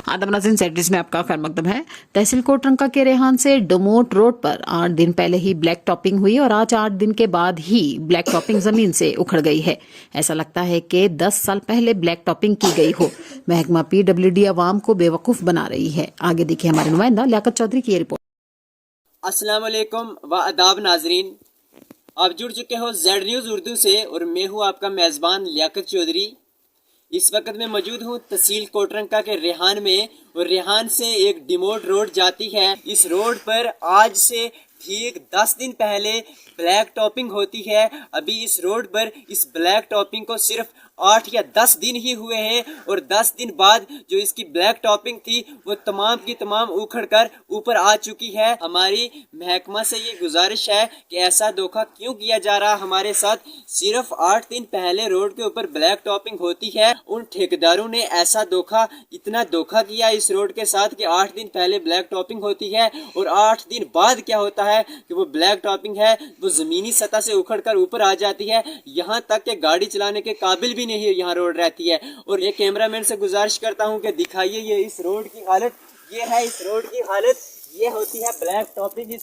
आदम नाज़रीन सेटिस में आपका खैर मकदम है। तहसील कोटरंका के रेहान से डोमोट रोड पर 8 दिन पहले ही ब्लैक टॉपिंग हुई और आज 8 दिन के बाद ही ब्लैक टॉपिंग जमीन से उखड़ गई है। ऐसा लगता है कि 10 साल पहले ब्लैक टॉपिंग की गई हो। महकमा PWD अवाम को बेवकूफ बना रही है। आगे देखिए हमारे नुमाइंदा लियाकत चौधरी की ये रिपोर्ट। अस्सलाम वालेकुम व आदाब नाजरीन, आप जुड़ चुके हो जेड न्यूज़ उर्दू से और मैं हूँ आपका मेज़बान लियाकत चौधरी। इस वक्त मैं मौजूद हूँ तहसील कोटरंका के रेहान में और रेहान से एक डिमोट रोड जाती है। इस रोड पर आज से ठीक 10 दिन पहले ब्लैक टॉपिंग होती है। अभी इस रोड पर इस ब्लैक टॉपिंग को सिर्फ 8 या 10 दिन ही हुए हैं और 10 दिन बाद जो इसकी ब्लैक टॉपिंग थी वो तमाम की तमाम उखड़ कर ऊपर आ चुकी है। हमारी महकमा से ये गुजारिश है कि ऐसा धोखा क्यों किया जा रहा हमारे साथ। सिर्फ 8 दिन पहले रोड के ऊपर ब्लैक टॉपिंग होती है। उन ठेकेदारों ने ऐसा इतना धोखा किया इस रोड के साथ कि 8 दिन पहले ब्लैक टॉपिंग होती है और 8 दिन बाद क्या होता है कि वो ब्लैक टॉपिंग है वो जमीनी सतह से उखड़ कर ऊपर आ जाती है। यहाँ तक कि गाड़ी चलाने के काबिल भी नहीं यहाँ रोड रहती है। और ये कैमरामैन से गुजारिश करता हूँ कि दिखाइए ये इस रोड की हालत, ये है इस रोड की हालत, ये होती है ब्लैक टॉपिंग।